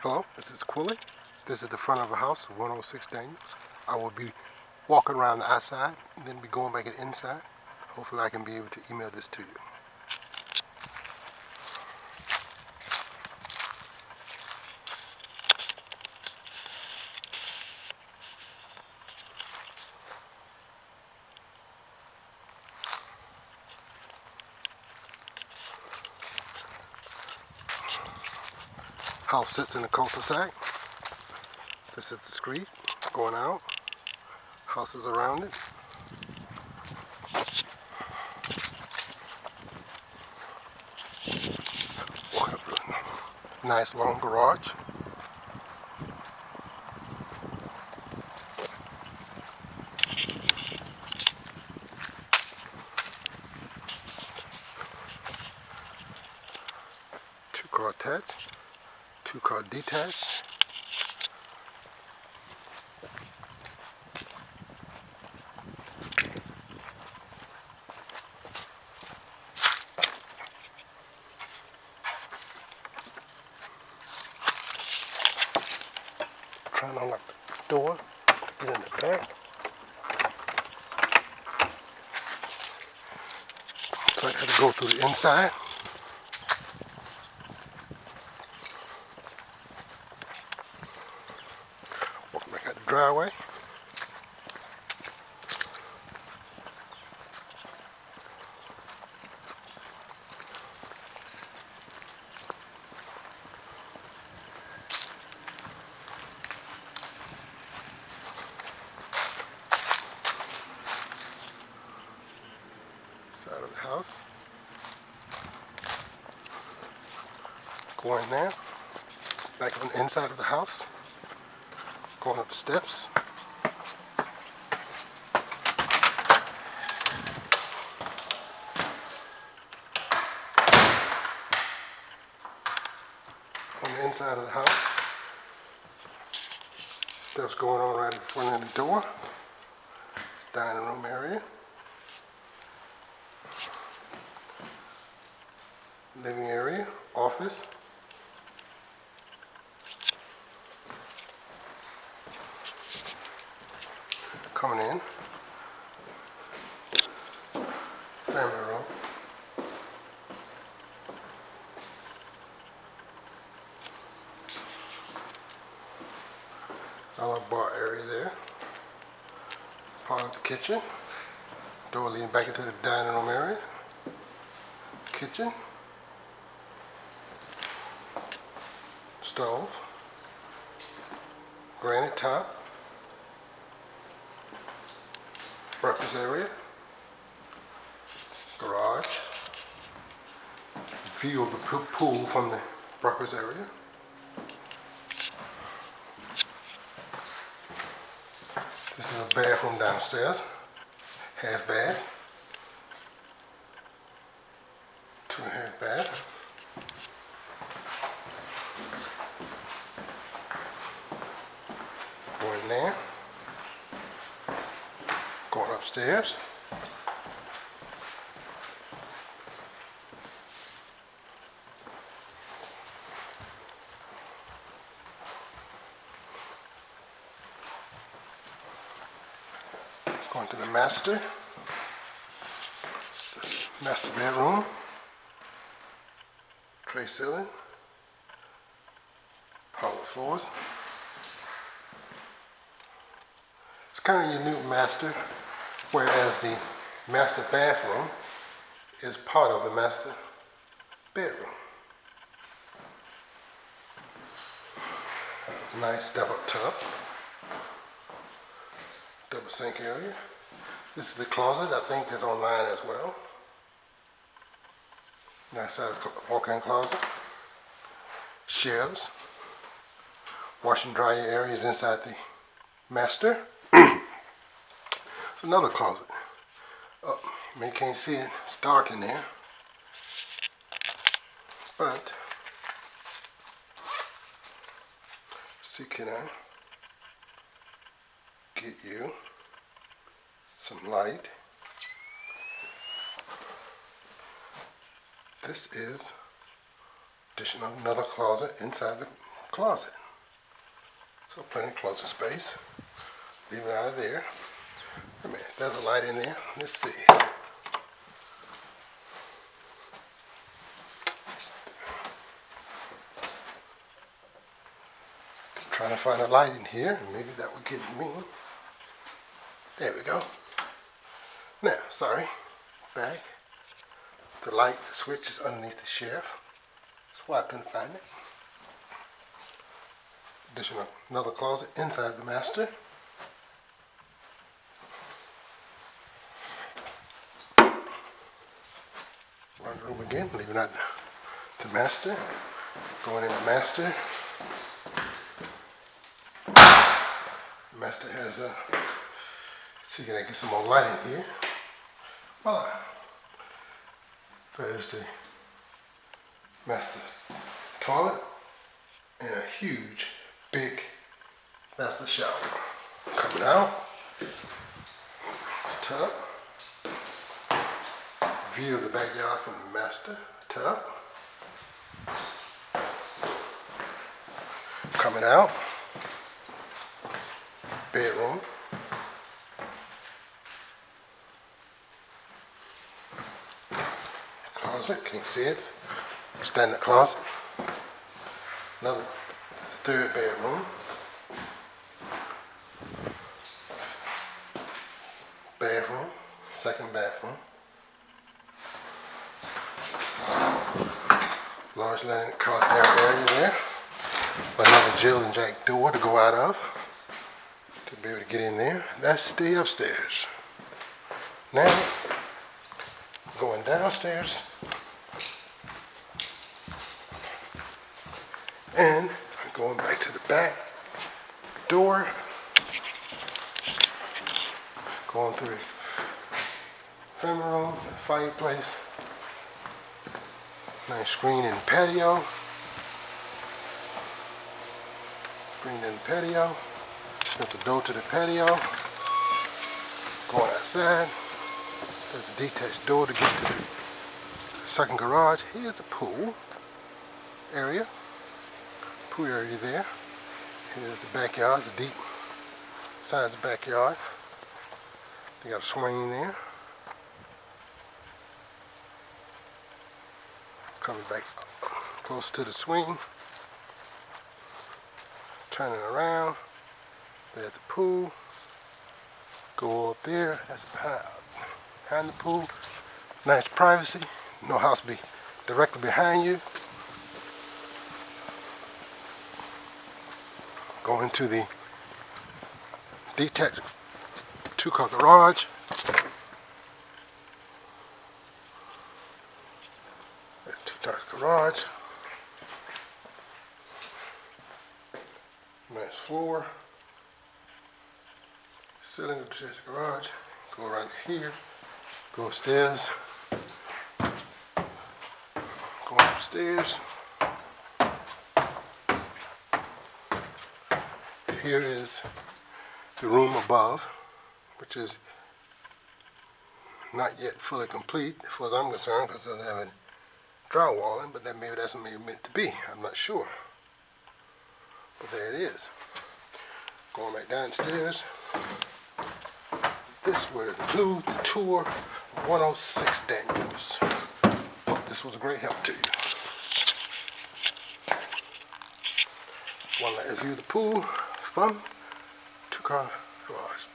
Hello, this is Quilly. This is the front of the house, 106 Daniels. I will be walking around the outside and then be going back inside. Hopefully I can be able to email this to you. House sits in the cul-de-sac. This is the street going out. Houses around it. Walking up the nice long garage. Two-car attached. Two-car detached. Trying to unlock the door to get in the back. So I had to go through the inside. Walking back out the driveway. Side of the house. Going there. Back on the inside of the house. Going up the steps. On the inside of the house. Steps going on right in front of the door. It's the dining room area. Living area, office. Coming in. Family room. A little bar area there. Part of the kitchen. Door leading back into the dining room area. Kitchen. Stove. Granite top. Breakfast area. Garage. View of the pool from the breakfast area. This is a bathroom downstairs. Half bath. 2.5 bath. Going there. Going upstairs. Going to the master. It's the master bedroom. Tray ceiling. Hardwood floors. It's kind of a unique master, whereas the master bathroom is part of the master bedroom. Nice step-up tub. Double sink area. This is the closet. I think it's online as well. Nice size walk-in closet. Shelves. Wash and dryer areas inside the master. It's another closet. Oh, you can't see it. It's dark in there. But see, can I get you some light? This is additional another closet inside the closet. So plenty of closet space. Leave it out of there. Wait a minute, there's a light in there. Let's see. Trying to find a light in here. Maybe that would give me. There we go. Now, sorry. Back. The light switch is underneath the shelf. That's why I couldn't find it. Additional another closet inside the master. One room again, leaving out the master. Going in the master. Master has a. Let's see, can I get some more light in here? Voila. There's the master toilet and a huge, big master shower. Coming out, tub. View of the backyard from the master tub. Coming out, bedroom. Closet, can't see it. Standard closet. Another third bedroom. Bathroom, second bathroom. Large linen cross down area there. Another Jill and Jack door to go out of to be able to get in there. That's the upstairs. Now, going downstairs and going back to the back door, going through the family room, fireplace, nice screen in the patio, there's a door to the patio, going outside, there's a detached door to get to the second garage. Here's the pool area there. Here's the backyard, it's a deep sized backyard. They got a swing there. Coming back close to the swing. Turning around. There's the pool. Go up there. That's behind the pool. Nice privacy. No house be directly behind you. Go into the detached two-car garage. Two-car garage. Nice floor. Ceiling of the garage. Go around here. Go upstairs. Go upstairs. Here is the room above, which is not yet fully complete as far as I'm concerned, because it doesn't have any drywalling, but maybe that's meant to be. I'm not sure. But there it is. Going back downstairs. This would include the tour of 106 Daniels. Hope this was a great help to you. One last view of the pool from two-car garage.